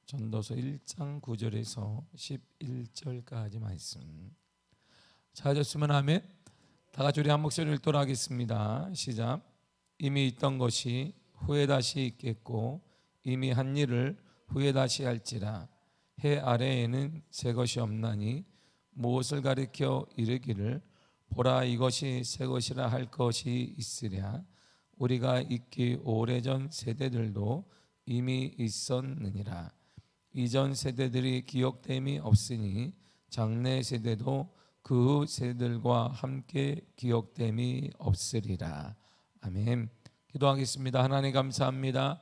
전도서 1장 9절에서 11절까지 말씀 찾았으면 아멘. 다 같이 우리 한 목소리를 읽도록 하겠습니다. 시작. 이미 있던 것이 후에 다시 있겠고 이미 한 일을 후에 다시 할지라. 해 아래에는 새 것이 없나니 무엇을 가리켜 이르기를 보라 이것이 새 것이라 할 것이 있으랴. 우리가 있기 오래전 세대들도 이미 있었느니라. 이전 세대들이 기억됨이 없으니 장래 세대도 그 후 세대들과 함께 기억됨이 없으리라. 아멘. 기도하겠습니다. 하나님 감사합니다.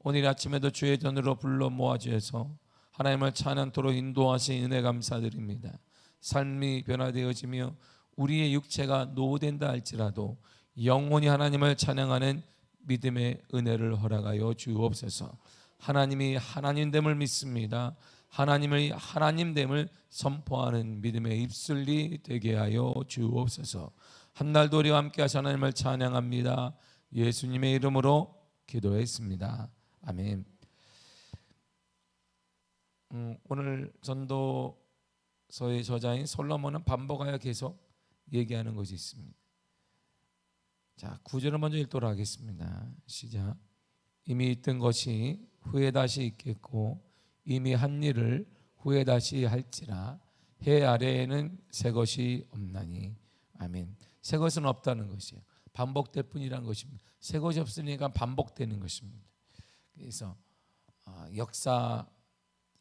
오늘 아침에도 주의 전으로 불러 모아주셔서 하나님을 찬양토록 인도하신 은혜 감사드립니다. 삶이 변화되어지며 우리의 육체가 노후된다 할지라도 영원히 하나님을 찬양하는 믿음의 은혜를 허락하여 주옵소서. 하나님이 하나님됨을 믿습니다. 하나님의 하나님됨을 선포하는 믿음의 입술이 되게 하여 주옵소서. 한날도 우리와 함께 하신 하나님을 찬양합니다. 예수님의 이름으로 기도했습니다. 아멘. 오늘 전도서의 저자인 솔로몬은 반복하여 계속 얘기하는 것이 있습니다. 자, 9절을 먼저 읽도록 하겠습니다. 시작. 이미 있던 것이 후에 다시 있겠고 이미 한 일을 후에 다시 할지라. 해 아래에는 새 것이 없나니. 아멘. 새 것은 없다는 것이에요. 반복될 뿐이라는 것입니다. 새 것이 없으니까 반복되는 것입니다. 그래서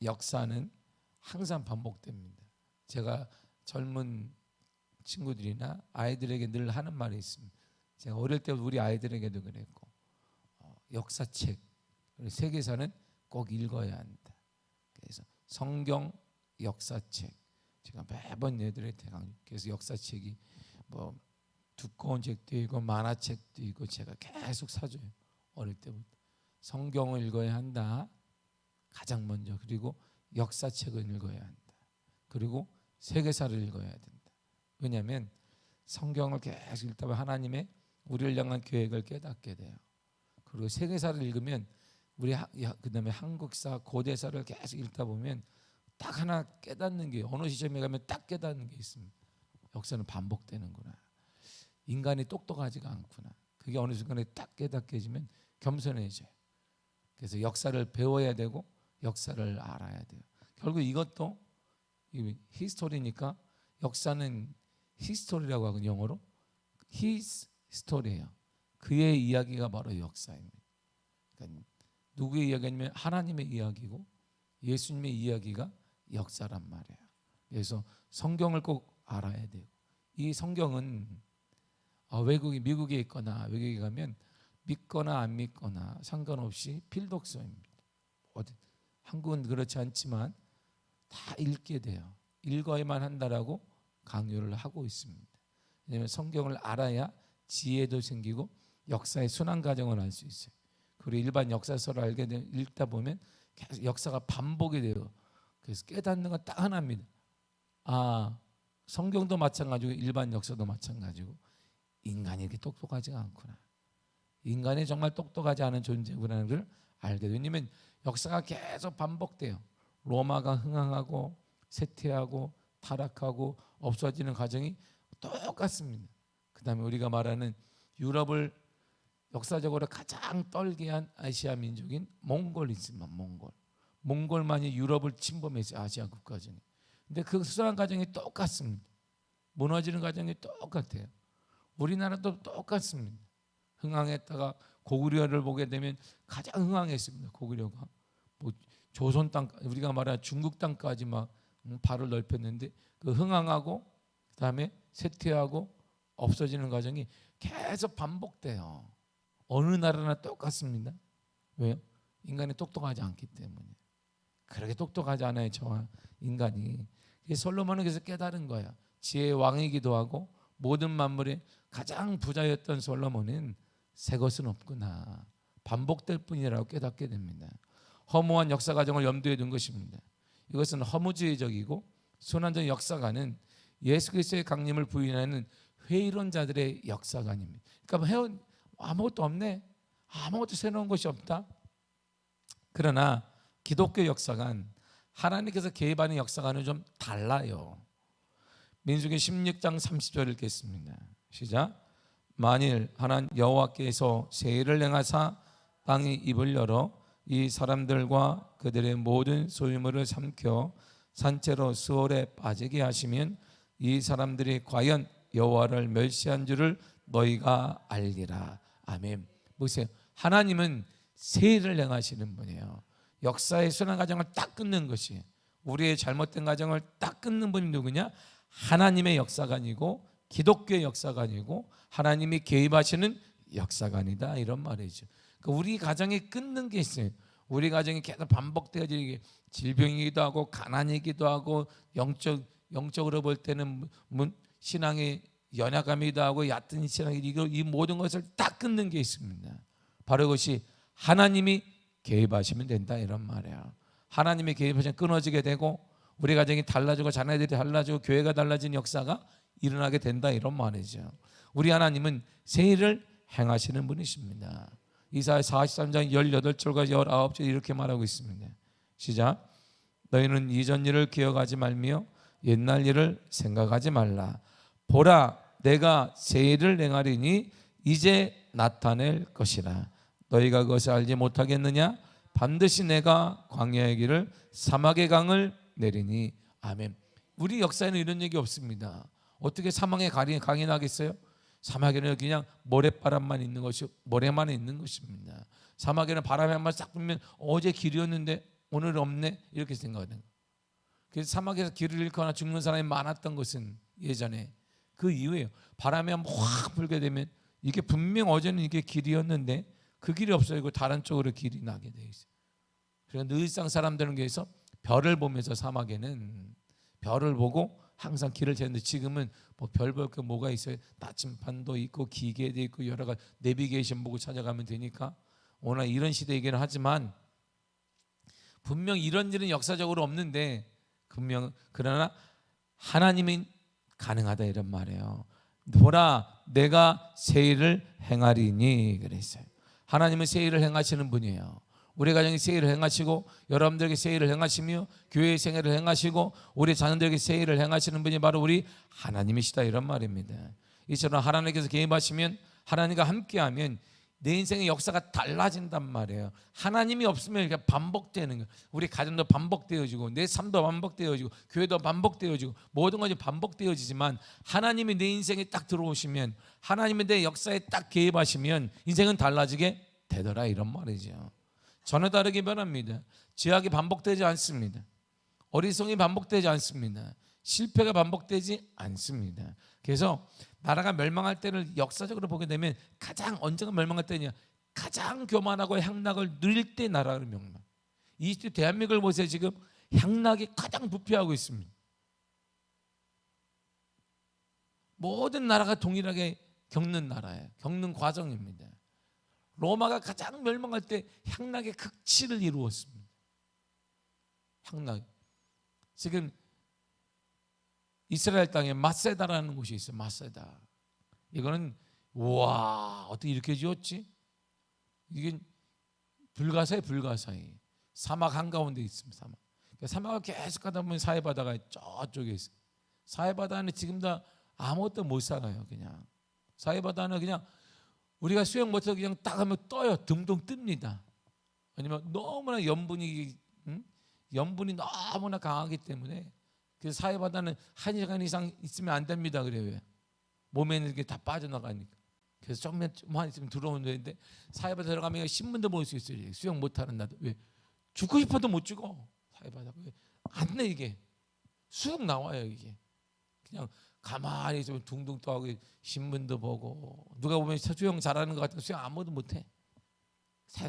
역사는 항상 반복됩니다. 제가 젊은 친구들이나 아이들에게 늘 하는 말이 있습니다. 제가 어릴 때부터 우리 아이들에게도 그랬고, 역사책, 세계사는 꼭 읽어야 한다. 그래서 성경 역사책, 제가 매번 얘들한테 그래서 역사책이 뭐 두꺼운 책도 있고 만화책도 있고 제가 계속 사줘요. 어릴 때부터 성경을 읽어야 한다. 가장 먼저. 그리고 역사책을 읽어야 한다. 그리고 세계사를 읽어야 된다. 왜냐하면 성경을 계속 읽다 보면 하나님의 우리를 향한 계획을 깨닫게 돼요. 그리고 세계사를 읽으면 우리 그다음에 한국사, 고대사를 계속 읽다 보면 딱 하나 깨닫는 게 어느 시점에 가면 딱 깨닫는 게 있습니다. 역사는 반복되는구나. 인간이 똑똑하지가 않구나. 그게 어느 순간에 딱 깨닫게지면 겸손해져요. 그래서 역사를 배워야 되고 역사를 알아야 돼요. 결국 이것도 히스토리니까 역사는 히스토리라고 하고 영어로 his story예요. 그의 이야기가 바로 역사입니다. 그러니까 누구의 이야기냐면 하나님의 이야기고 예수님의 이야기가 역사란 말이에요. 그래서 성경을 꼭 알아야 돼요. 이 성경은 미국에 있거나 외국에 가면 믿거나 안 믿거나 상관없이 필독서입니다. 한국은 그렇지 않지만 다 읽게 돼요. 읽어야만 한다라고 강요를 하고 있습니다. 왜냐하면 성경을 알아야 지혜도 생기고 역사의 순환 과정을 알 수 있어요. 그리고 일반 역사서를 읽다 보면 계속 역사가 반복이 돼요. 그래서 깨닫는 건 딱 하나입니다. 성경도 마찬가지고 일반 역사도 마찬가지고 인간이 이렇게 똑똑하지가 않구나. 인간이 정말 똑똑하지 않은 존재구나를 걸 알게 돼요. 왜냐하면 역사가 계속 반복돼요. 로마가 흥황하고 쇠퇴하고 타락하고 없어지는 과정이 똑같습니다. 그 다음에 우리가 말하는 유럽을 역사적으로 가장 떨게 한 아시아 민족인 몽골이 있습니다. 몽골만이 유럽을 침범했어요. 아시아 국가 중에. 근데 그 수술한 과정이 똑같습니다. 무너지는 과정이 똑같아요. 우리나라도 똑같습니다. 흥황했다가 고구려를 보게 되면 가장 흥황했습니다. 고구려가 조선 땅, 우리가 말하는 중국 땅까지 막 발을 넓혔는데 그 흥황하고 그다음에 쇠퇴하고 없어지는 과정이 계속 반복돼요. 어느 나라나 똑같습니다. 왜요? 인간이 똑똑하지 않기 때문에. 그렇게 똑똑하지 않아요. 저와 인간이. 솔로몬은 그래서 깨달은 거야. 지혜의 왕이기도 하고 모든 만물의 가장 부자였던 솔로몬은 새 것은 없구나. 반복될 뿐이라고 깨닫게 됩니다. 허무한 역사 과정을 염두에 둔 것입니다. 이것은 허무주의적이고 순환적 역사관은 예수 그리스도의 강림을 부인하는 회의론자들의 역사관입니다. 그러니까 아무것도 없네. 아무것도 새로운 것이 없다. 그러나 기독교 역사관, 하나님께서 개입하는 역사관은 좀 달라요. 민수기 16장 30절 읽겠습니다. 시작. 만일 하나님 여호와께서 세일을 행하사 땅의 입을 열어 이 사람들과 그들의 모든 소유물을 삼켜 산채로 수월에 빠지게 하시면 이 사람들이 과연 여호와를 멸시한 줄을 너희가 알리라. 아멘. 보세요. 하나님은 세일을 행하시는 분이에요. 역사의 순환 과정을 딱 끊는 것이, 우리의 잘못된 과정을 딱 끊는 분이 누구냐? 하나님의 역사관이고 기독교의 역사관이고 하나님이 개입하시는 역사관이다, 이런 말이죠. 그러니까 우리 가정에 끊는 게 있어요. 우리 가정이 계속 반복되어지는 게 질병이기도 하고 가난이기도 하고 영적으로 볼 때는 신앙의 연약함이기도 하고 얕은 신앙이, 이 모든 것을 딱 끊는 게 있습니다. 바로 그것이 하나님이 개입하시면 된다, 이런 말이에요. 하나님이 개입하시면 끊어지게 되고 우리 가정이 달라지고 자녀들이 달라지고 교회가 달라진 역사가 일어나게 된다, 이런 말이죠. 우리 하나님은 세일을 행하시는 분이십니다. 이사야 43장 18절과 19절 이렇게 말하고 있습니다. 시작. 너희는 이전 일을 기억하지 말며 옛날 일을 생각하지 말라. 보라, 내가 세일을 행하리니 이제 나타낼 것이라. 너희가 그것을 알지 못하겠느냐? 반드시 내가 광야의 길을 사막의 강을 내리니. 아멘. 우리 역사에는 이런 얘기 없습니다. 어떻게 사막에 강이 나겠어요? 사막에는 그냥 모래바람만 있는 것이, 모래만 있는 것입니다. 사막에는 바람이 한번 싹 불면 어제 길이었는데 오늘 없네, 이렇게 생각하는. 그래서 사막에서 길을 잃거나 죽는 사람이 많았던 것은 예전에 그 이유예요. 바람이 한번 확 불게 되면 이게 분명 어제는 이게 길이었는데 그 길이 없어지고 다른 쪽으로 길이 나게 돼 있어요. 그러니까 늘상 사람들은 그래서 별을 보면서 사막에는 별을 보고 항상 길을 재는데, 지금은 뭐 별 볼 게 뭐가 있어요? 나침반도 있고 기계도 있고 여러 가지 내비게이션 보고 찾아가면 되니까 오늘 이런 시대이기는 하지만 분명 이런 일은 역사적으로 없는데 분명 그러나 하나님은 가능하다, 이런 말이에요. 보라, 내가 세일을 행하리니 그랬어요. 하나님은 세일을 행하시는 분이에요. 우리 가정에 세일을 행하시고 여러분들에게 세일을 행하시며 교회의 생애를 행하시고 우리 자녀들에게 세일을 행하시는 분이 바로 우리 하나님이시다, 이런 말입니다. 이처럼 하나님께서 개입하시면, 하나님과 함께하면 내 인생의 역사가 달라진단 말이에요. 하나님이 없으면 이렇게 반복되는 거예요. 우리 가정도 반복되어지고 내 삶도 반복되어지고 교회도 반복되어지고 모든 것이 반복되어지지만 하나님이 내 인생에 딱 들어오시면, 하나님이 내 역사에 딱 개입하시면 인생은 달라지게 되더라, 이런 말이죠. 전혀 다르게 변합니다. 죄악이 반복되지 않습니다. 어리석음이 반복되지 않습니다. 실패가 반복되지 않습니다. 그래서 나라가 멸망할 때를 역사적으로 보게 되면 가장 언제가 멸망할 때냐? 가장 교만하고 향락을 누릴 때 나라를 멸망. 이 대한민국을 보세요. 지금 향락이 가장 부패하고 있습니다. 모든 나라가 동일하게 겪는 나라예요. 겪는 과정입니다. 로마가 가장 멸망할 때 향락의 극치를 이루었습니다. 향락. 지금 이스라엘 땅에 마세다라는 곳이 있어요. 마세다. 이거는 와, 어떻게 이렇게 지었지? 이게 불가사의 불가사의 사막 한가운데 있습니다. 사막. 그러니까 사막을 계속 가다 보면 사해바다가 저쪽에 있어요. 사해바다는 지금 다 아무것도 못 살아요. 그냥 사해바다는 그냥 우리가 수영 못해서 그냥 딱 하면 떠요. 둥둥 뜹니다. 왜냐면 너무나 염분이 너무나 강하기 때문에. 그래서 사해바다는 1시간 이상 있으면 안 됩니다. 그래요. 왜? 몸에 있는 게 다 빠져나가니까. 그래서 좀만 있으면 들어오는데 사해바다 들어가면 신문도 볼 수 있어요. 수영 못하는 나도. 왜? 죽고 싶어도 못 죽어. 사해바다. 안 돼, 이게. 쑥 나와요, 이게. 그냥 가만히 있으면 둥둥 떠하고 신문도 보고, 누가 보면 수영 잘하는 것 같은 수영 아무도 못해.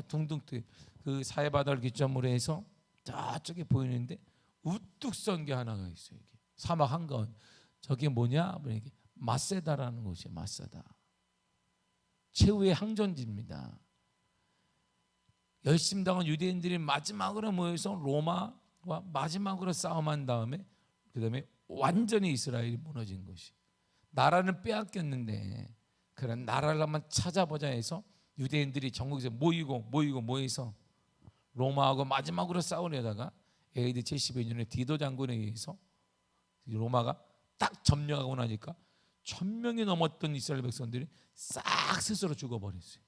둥둥 떠. 그 사해바다를 기점으로 해서 저쪽에 보이는데 우뚝 선 게 하나가 있어요. 이게. 사막 한가운데. 저게 뭐냐? 마세다라는 곳이에요. 마세다. 최후의 항전지입니다. 열심 당한 유대인들이 마지막으로 모여서 로마와 마지막으로 싸움한 다음에 그다음에 완전히 이스라엘이 무너진 것이. 나라는 빼앗겼는데 그런 나라를 한번 찾아보자 해서 유대인들이 전국에서 모여서 로마하고 마지막으로 싸우려다가 AD 72년에 디도 장군에 의해서 로마가 딱 점령하고 나니까 1000명이 넘었던 이스라엘 백성들이 싹 스스로 죽어버렸어요.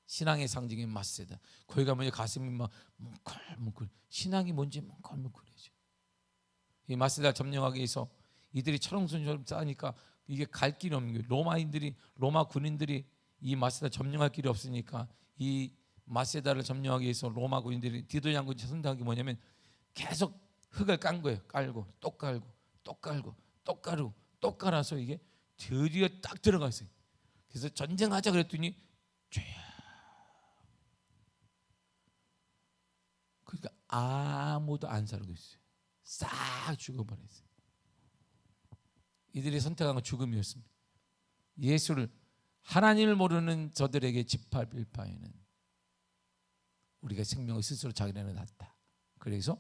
신앙의 상징인 마세다. 거기 가면 가슴이 막 뭉클뭉클, 신앙이 뭔지 뭉클뭉클해져. 이 마세다 점령하기 위해서 이들이 철옹성처럼 싸니까 이게 갈 길이 없는 거예요. 로마 군인들이 이 마세다 점령할 길이 없으니까 이 마세다를 점령하기 위해서 로마 군인들이 디도 장군이 선택한 게 뭐냐면 계속 흙을 깐 거예요. 깔고 또 깔고 또 깔고 또 깔고 또 깔아서 이게 드디어 딱 들어갔어요. 그래서 전쟁하자 그랬더니 죄야. 그러니까 아무도 안 살고 있어요. 싹 죽어버렸어요. 이들이 선택한 건 죽음이었습니다. 예수를, 하나님을 모르는 저들에게 짓밟힐 바에는 우리가 생명을 스스로 자기네는 낫다. 그래서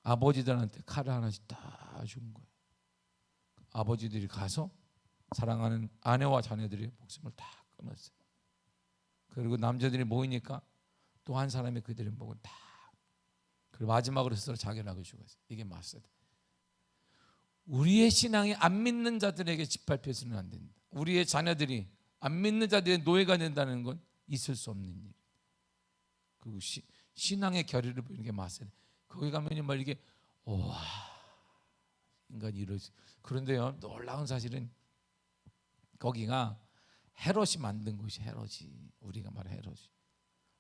아버지들한테 칼을 하나씩 다 준 거예요. 아버지들이 가서 사랑하는 아내와 자녀들의 목숨을 다 끊었어요. 그리고 남자들이 모이니까 또 한 사람이 그들의 목을 다, 그리고 마지막으로 스스로 자결하고 죽었어요. 이게 마세다. 우리의 신앙이 안 믿는 자들에게 짓밟혀서는 안 된다. 우리의 자녀들이 안 믿는 자들의 노예가 된다는 건 있을 수 없는 일. 그리고 신앙의 결의를 보이는 게 마세다. 거기 가면 정말 이게 와, 인간이 이럴 수. 그런데요, 놀라운 사실은 거기가 헤롯이 만든 곳이, 헤롯이, 우리가 말해 헤롯이,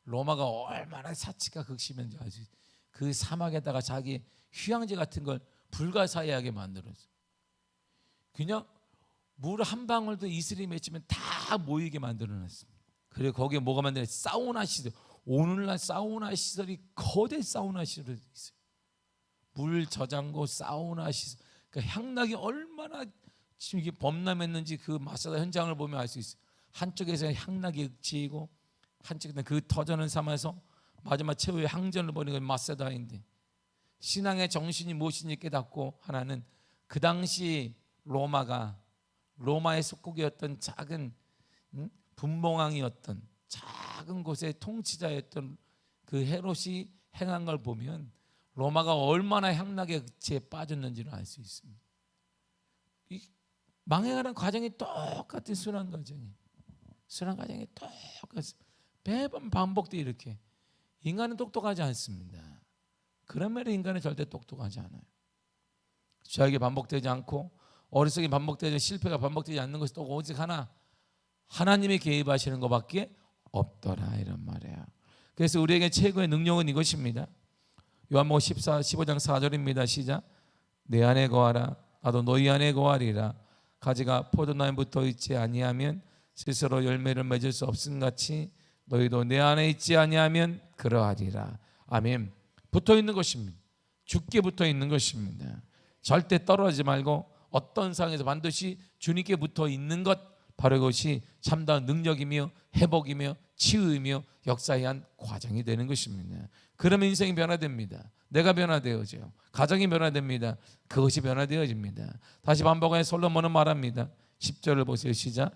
로마가 얼마나 사치가 극심한지 아시죠? 그 사막에다가 자기 휴양지 같은 걸 불가사의하게 만들었어. 그냥 물 한 방울도 이슬이 맺히면 다 모이게 만들어놨습니다. 그리고 거기에 뭐가 만드냐? 사우나 시설. 오늘날 사우나 시설이 거대 사우나 시설이 있어요. 물 저장고, 사우나 시설. 그러니까 향락이 얼마나 지금 이게 범람했는지 그 마사다 현장을 보면 알 수 있어요. 한쪽에서 향락이 윽지고 한쪽에는 그 터전을 삼아서 마지막 최후의 항전을 벌이는 건 마세다인데, 신앙의 정신이 무엇인지 깨닫고 하나는 그 당시 로마의 속국이었던 작은 분봉왕이었던 작은 곳의 통치자였던 그 헤롯이 행한 걸 보면 로마가 얼마나 향락의 흑치에 빠졌는지를 알 수 있습니다. 이 망해가는 과정이 똑같은 순환 과정이 똑같습니다. 매번 반복돼. 이렇게 인간은 똑똑하지 않습니다. 그런 인간은 절대 똑똑하지 않아요. 죄악이 반복되지 않고 어리석이 반복되지, 실패가 반복되지 않는 것이 또 오직 하나, 하나님이 개입하시는 것밖에 없더라, 이런 말이에요. 그래서 우리에게 최고의 능력은 이것입니다. 요한복음 15장 4절입니다. 시작. 내 안에 거하라, 나도 너희 안에 거하리라. 가지가 포도나무에 붙어 있지 아니하면 스스로 열매를 맺을 수 없음 같이 너희도 내 안에 있지 아니하면 그러하리라. 아멘. 붙어 있는 것입니다. 죽게 붙어 있는 것입니다. 절대 떨어지지 말고 어떤 상황에서 반드시 주님께 붙어 있는 것, 바로 그것이 참다운 능력이며 회복이며 치유이며 역사의 한 과정이 되는 것입니다. 그러면 인생이 변화됩니다. 내가 변화되어져요. 가정이 변화됩니다. 그것이 변화되어집니다. 다시 반복하여 솔로몬은 말합니다. 10절을 보세요. 시작.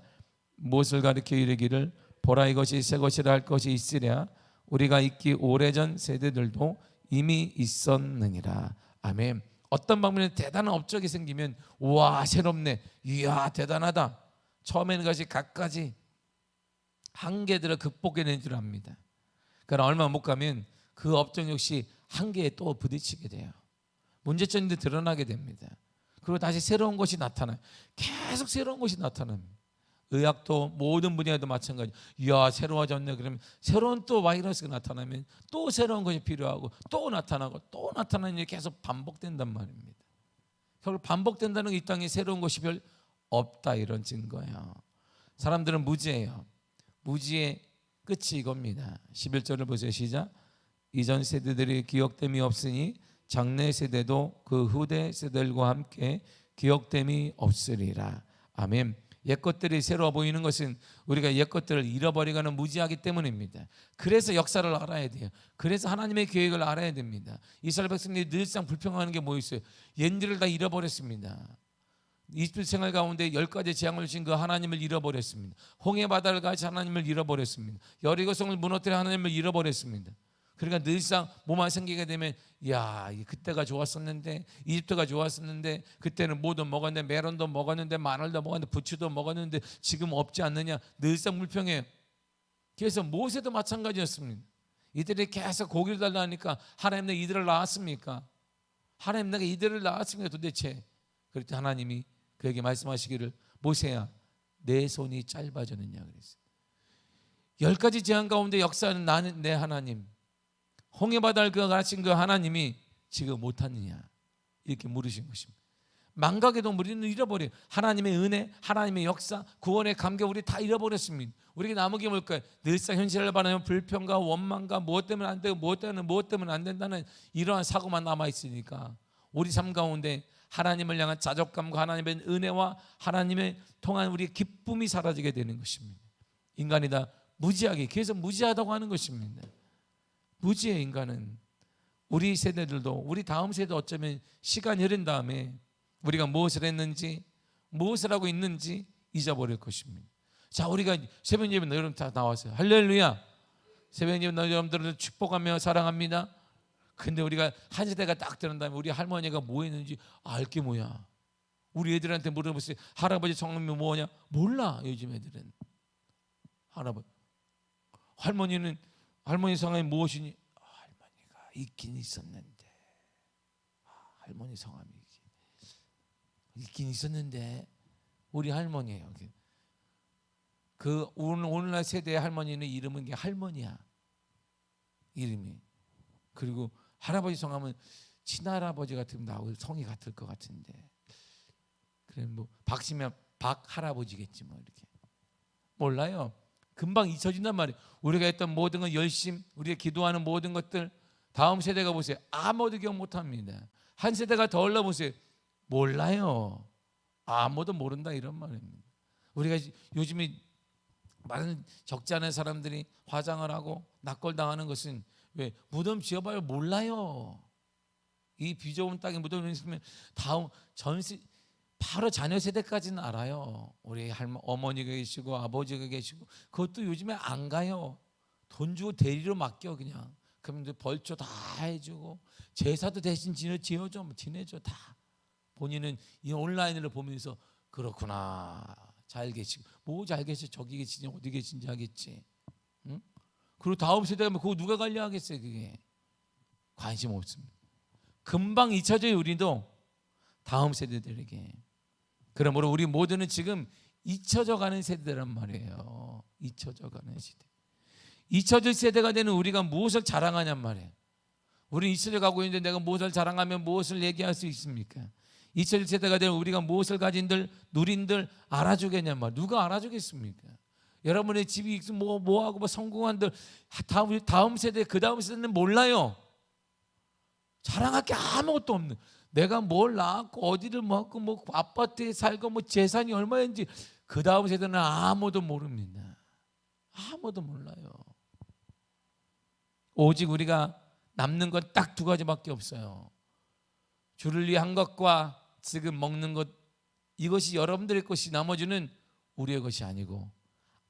무엇을 가리켜 이르기를 보라 이것이 새 것이라 할 것이 있으랴. 우리가 있기 오래전 세대들도 이미 있었느니라. 아멘. 어떤 방면에 대단한 업적이 생기면 우와 새롭네, 이야 대단하다, 처음에는 것이 갖가지 한계들을 극복해낸 줄 압니다. 그러나 얼마 못 가면 그 업적 역시 한계에 또 부딪히게 돼요. 문제점이 드러나게 됩니다. 그리고 다시 새로운 것이 나타나요. 계속 새로운 것이 나타납니다. 의학도 모든 분야에도 마찬가지. 이야 새로워졌네. 그러면 새로운 또 바이러스가 나타나면 또 새로운 것이 필요하고 또 나타나고 또 나타나는 일이 계속 반복된단 말입니다. 결국 반복된다는 게 이 땅에 새로운 것이 별 없다, 이런 증거예요. 사람들은 무지예요. 무지의 끝이 이겁니다. 11절을 보세요. 시작. 이전 세대들이 기억됨이 없으니 장래 세대도 그 후대 세대들과 함께 기억됨이 없으리라. 아멘. 옛것들이 새로워 보이는 것은 우리가 옛것들을 잃어버리거나 무지하기 때문입니다. 그래서 역사를 알아야 돼요. 그래서 하나님의 계획을 알아야 됩니다. 이스라엘 백성들이 늘상 불평하는 게 뭐 있어요? 옛일을 다 잃어버렸습니다. 이집트 생활 가운데 10가지 재앙을 주신 그 하나님을 잃어버렸습니다. 홍해 바다를 같이 하나님을 잃어버렸습니다. 여리고성을 무너뜨려 하나님을 잃어버렸습니다. 그러니까 늘상 뭐만 생기게 되면 야, 그때가 좋았었는데, 이집트가 좋았었는데, 그때는 뭐도 먹었는데, 메론도 먹었는데, 마늘도 먹었는데, 부추도 먹었는데 지금 없지 않느냐. 늘상 불평해요. 그래서 모세도 마찬가지였습니다. 이들이 계속 고기를 달라니까 하나님 내가 이들을 낳았습니까? 하나님 내가 이들을 낳았습니까 도대체? 그럴 때 하나님이 그에게 말씀하시기를 모세야 내 손이 짧아졌느냐 그랬어요. 10가지 재앙 가운데 역사하는 나는 내 하나님, 홍해 바다를 가르친 그 하나님이 지금 못하느냐 이렇게 물으신 것입니다. 망각에도 우리는 잃어버려요. 하나님의 은혜, 하나님의 역사, 구원의 감격 우리 다 잃어버렸습니다. 우리에게 남은 게 뭘까요? 늘상 현실을 바라면 불평과 원망과 무엇 때문에 안 되고 무엇 때문에 안 된다는 이러한 사고만 남아있으니까 우리 삶 가운데 하나님을 향한 자족감과 하나님의 은혜와 하나님의 통한 우리의 기쁨이 사라지게 되는 것입니다. 인간이 다 무지하게, 계속 무지하다고 하는 것입니다. 무지해. 인간은. 우리 세대들도, 우리 다음 세대 어쩌면 시간이 흐른 다음에 우리가 무엇을 했는지, 무엇을 하고 있는지 잊어버릴 것입니다. 자, 우리가 새벽 예배 여러분 다 나왔어요. 할렐루야. 새벽 예배 여러분들을 축복하며 사랑합니다. 근데 우리가 한 세대가 딱 되는 다음에 우리 할머니가 뭐 했는지 알 게 뭐야. 우리 애들한테 물어보세요. 할아버지 성함이 뭐냐? 몰라. 요즘 애들은. 할머니는 할머니 성함이 무엇이니? 할머니가 있긴 있었는데. 할머니 성함이 있긴 있었는데 우리 할머니예요. 그 오늘날 세대의 할머니는 이름은 게 할머니야. 이름이. 그리고 할아버지 성함은 친할아버지 같으면 나하고 성이 같을 것 같은데. 그래 뭐 박씨면 박 할아버지겠지 뭐 이렇게. 몰라요. 금방 잊혀진단 말이에요. 우리가 했던 모든 건 열심, 우리가 기도하는 모든 것들 다음 세대가 보세요. 아무도 기억 못합니다. 한 세대가 더 올라보세요. 몰라요. 아무도 모른다 이런 말입니다. 우리가 요즘에 많은 적지 않은 사람들이 화장을 하고 낯골당하는 것은 왜? 무덤 지어봐요. 몰라요. 이 비좁은 땅에 무덤이 있으면 다음 바로 자녀 세대까지는 알아요. 우리 어머니가 계시고 아버지가 계시고 그것도 요즘에 안 가요. 돈 주고 대리로 맡겨 그냥. 그럼 벌초 다 해주고 제사도 대신 지내줘 다. 본인은 이 온라인으로 보면서 그렇구나 잘 계시고 뭐 잘 계시 저기 계시지 어디 계신지 하겠지. 응? 그리고 다음 세대가 그거 누가 관리하겠어요. 그게 관심 없습니다. 금방 잊혀져요. 우리도 다음 세대들에게. 그러므로 우리 모두는 지금 잊혀져 가는 세대란 말이에요. 잊혀져 가는 시대. 잊혀질 세대가 되는 우리가 무엇을 자랑하냔 말이에요. 우리는 잊혀져 가고 있는데 내가 무엇을 자랑하면 무엇을 얘기할 수 있습니까? 잊혀질 세대가 되는 우리가 무엇을 가진들 누린들 알아주겠냔 말이에요. 누가 알아주겠습니까? 여러분의 집이 뭐하고 뭐 성공한들 다음 세대 그 다음 세대는 몰라요. 자랑할 게 아무것도 없는. 내가 뭘 낳았고 어디를 먹고 뭐 아파트에 살고 뭐 재산이 얼마인지 그 다음 세대는 아무도 모릅니다. 아무도 몰라요. 오직 우리가 남는 건 딱 두 가지밖에 없어요. 주를 위한 것과 지금 먹는 것, 이것이 여러분들의 것이 나머지는 우리의 것이 아니고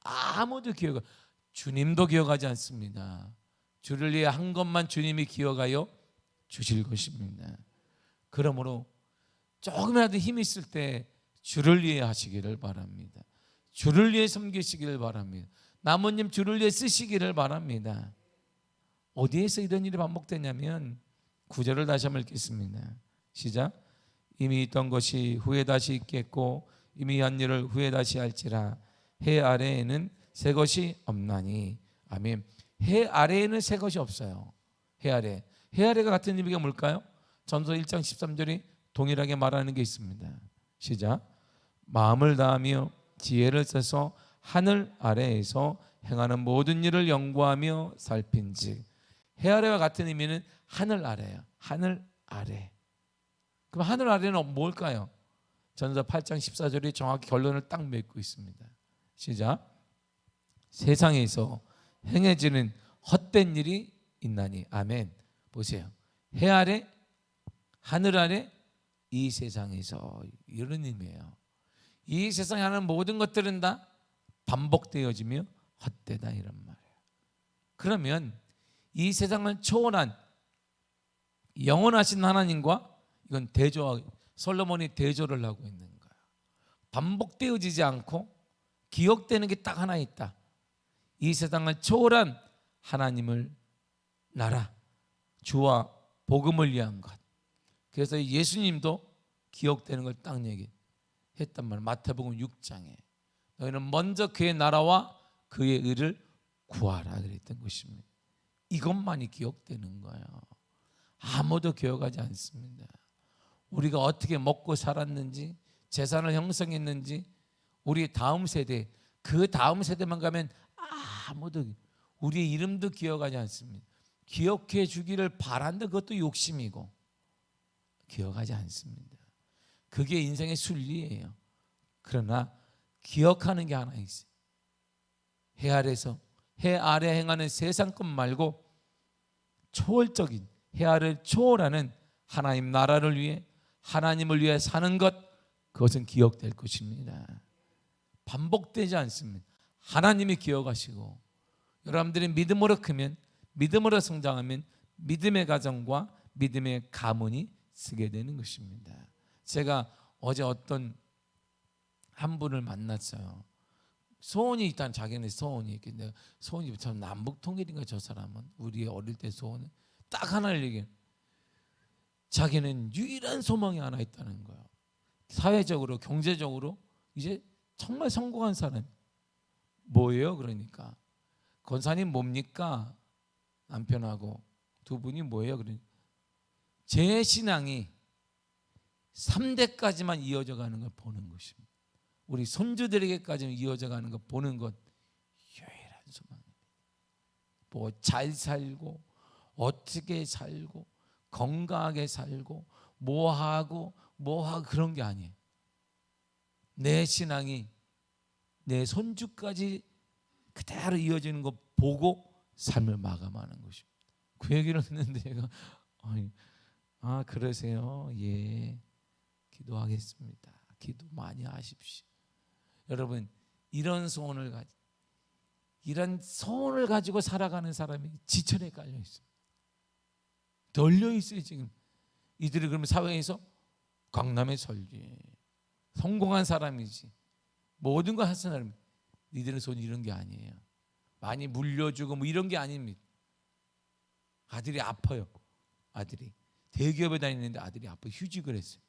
아무도 주님도 기억하지 않습니다. 주를 위해 한 것만 주님이 기억하여 주실 것입니다. 그러므로 조금이라도 힘이 있을 때 주를 위해 하시기를 바랍니다. 주를 위해 섬기시기를 바랍니다. 남은 힘 주를 위해 쓰시기를 바랍니다. 어디에서 이런 일이 반복되냐면 9절을 다시 한번 읽겠습니다. 시작. 이미 있던 것이 후에 다시 있겠고 이미 한 일을 후에 다시 할지라 해 아래에는 새 것이 없나니. 아멘. 해 아래에는 새 것이 없어요. 해 아래가 같은 의미가 뭘까요? 전서 1장 13절이 동일하게 말하는 게 있습니다. 시작. 마음을 다하며 지혜를 써서 하늘 아래에서 행하는 모든 일을 연구하며 살핀즉. 해 아래와 같은 의미는 하늘 아래예요. 하늘 아래. 그럼 하늘 아래는 뭘까요? 전서 8장 14절이 정확히 결론을 딱 맺고 있습니다. 시작. 세상에서 행해지는 헛된 일이 있나니. 아멘. 보세요. 해 아래, 하늘 아래 이 세상에서, 이런 의미예요. 이 세상에 하는 모든 것들은 다 반복되어지며 헛되다, 이런 말이에요. 그러면 이 세상을 초월한 영원하신 하나님과 이건 솔로몬이 대조를 하고 있는 거예요. 반복되어지지 않고 기억되는 게 딱 하나 있다. 이 세상을 초월한 하나님을 나라, 주와 복음을 위한 것. 그래서 예수님도 기억되는 걸 딱 얘기했단 말이에요. 마태복음 6장에 너희는 먼저 그의 나라와 그의 의를 구하라 그랬던 것입니다. 이것만이 기억되는 거예요. 아무도 기억하지 않습니다. 우리가 어떻게 먹고 살았는지, 재산을 형성했는지, 우리 다음 세대, 그 다음 세대만 가면 아무도 우리의 이름도 기억하지 않습니다. 기억해 주기를 바란다, 그것도 욕심이고 기억하지 않습니다. 그게 인생의 순리예요. 그러나 기억하는 게 하나 있어요. 해 아래 행하는 세상 것 말고 초월적인, 해 아래를 초월하는 하나님 나라를 위해, 하나님을 위해 사는 것, 그것은 기억될 것입니다. 반복되지 않습니다. 하나님이 기억하시고, 여러분들이 믿음으로 크면, 믿음으로 성장하면 믿음의 가정과 믿음의 가문이 쓰게 되는 것입니다. 제가 어제 어떤 한 분을 만났어요. 소원이 있다는, 자기는 소원이 있겠는데, 소원이 참 남북통일인가, 저 사람은. 우리 어릴 때 소원은 딱 하나를 얘기해요. 자기는 유일한 소망이 하나 있다는 거예요. 사회적으로, 경제적으로 이제 정말 성공한 사람. 뭐예요? 그러니까 권사님 뭡니까? 남편하고 두 분이 뭐예요? 그러니까 제 신앙이 3대까지만 이어져 가는 걸 보는 것입니다. 우리 손주들에게까지 이어져 가는 걸 보는 것, 유일한 소망입니다. 뭐 잘 살고, 어떻게 살고, 건강하게 살고, 뭐하고 그런 게 아니에요. 내 신앙이 내 손주까지 그대로 이어지는 거 보고 삶을 마감하는 것입니다. 그 얘기를 했는데 제가 그러세요? 예, 기도하겠습니다. 기도 많이 하십시오. 여러분, 이런 소원을 가지고 살아가는 사람이 지천에 깔려 있습니다. 널려 있어요. 지금 이들이 그러면 사회에서 강남에 살지, 성공한 사람이지, 모든 걸 하는 사람. 니들은 손 이런 게 아니에요. 많이 물려주고 뭐 이런 게 아닙니다. 아들이 아파요. 아들이 대기업에 다니는데 아들이 아파 휴직을 했어요.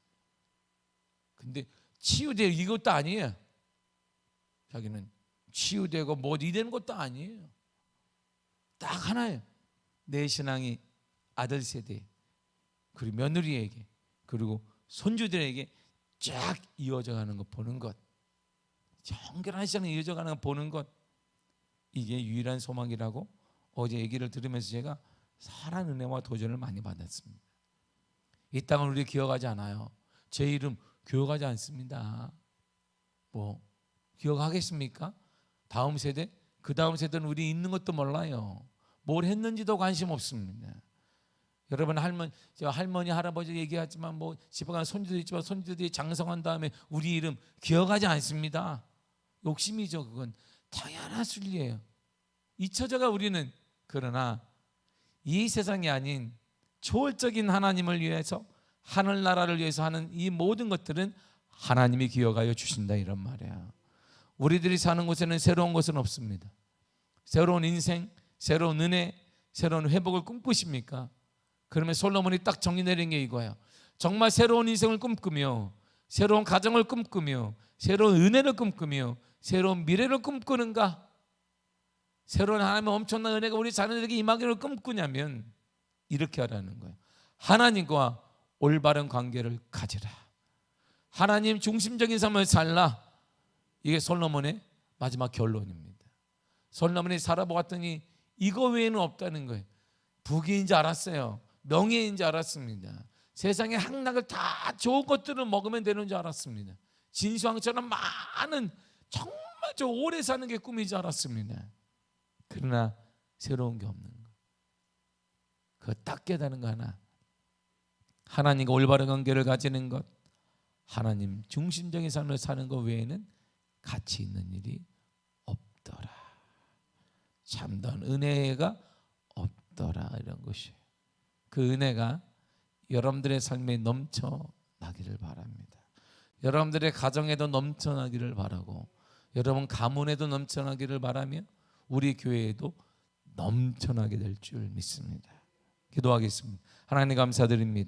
근데 치유되고 이것도 아니에요. 자기는 치유되고 뭐 이되는 것도 아니에요. 딱 하나예요. 내 신앙이 아들 세대, 그리고 며느리에게, 그리고 손주들에게 쫙 이어져 가는 거 보는 것, 정결한 신앙이 이어져 가는 거 보는 것, 이게 유일한 소망이라고 어제 얘기를 들으면서 제가 선한 은혜와 도전을 많이 받았습니다. 이 땅을 우리 기억하지 않아요. 제 이름 기억하지 않습니다. 뭐 기억하겠습니까? 다음 세대, 그 다음 세대는 우리 있는 것도 몰라요. 뭘 했는지도 관심 없습니다. 여러분, 할머니 할아버지 얘기하지만 뭐 집에 가는 손주도 있지만 손주들이 장성한 다음에 우리 이름 기억하지 않습니다. 욕심이죠. 그건 당연한 순리예요. 잊혀져가 우리는. 그러나 이 세상이 아닌 초월적인 하나님을 위해서, 하늘나라를 위해서 하는 이 모든 것들은 하나님이 기억하여 주신다, 이런 말이야. 우리들이 사는 곳에는 새로운 것은 없습니다. 새로운 인생, 새로운 은혜, 새로운 회복을 꿈꾸십니까? 그러면 솔로몬이 딱 정리 내린 게 이거예요. 정말 새로운 인생을 꿈꾸며, 새로운 가정을 꿈꾸며, 새로운 은혜를 꿈꾸며, 새로운 미래를 꿈꾸는가? 새로운 하나님의 엄청난 은혜가 우리 자녀들에게 임하기를 꿈꾸냐면 이렇게 하라는 거예요. 하나님과 올바른 관계를 가지라. 하나님 중심적인 삶을 살라. 이게 솔로몬의 마지막 결론입니다. 솔로몬이 살아보았더니 이거 외에는 없다는 거예요. 부귀인지 알았어요. 명예인지 알았습니다. 세상의 향락을 다 좋은 것들을 먹으면 되는 줄 알았습니다. 진수왕처럼 많은, 정말 저 오래 사는 게 꿈이지 알았습니다. 그러나 새로운 게 없는 거. 그거 딱 깨닫는 거 하나. 하나님과 올바른 관계를 가지는 것, 하나님 중심적인 삶을 사는 것 외에는 가치 있는 일이 없더라. 참다운 은혜가 없더라. 이런 것이 그 은혜가 여러분들의 삶에 넘쳐나기를 바랍니다. 여러분들의 가정에도 넘쳐나기를 바라고 여러분 가문에도 넘쳐나기를 바라며 우리 교회에도 넘쳐나게 될 줄 믿습니다. 기도하겠습니다. 하나님 감사드립니다.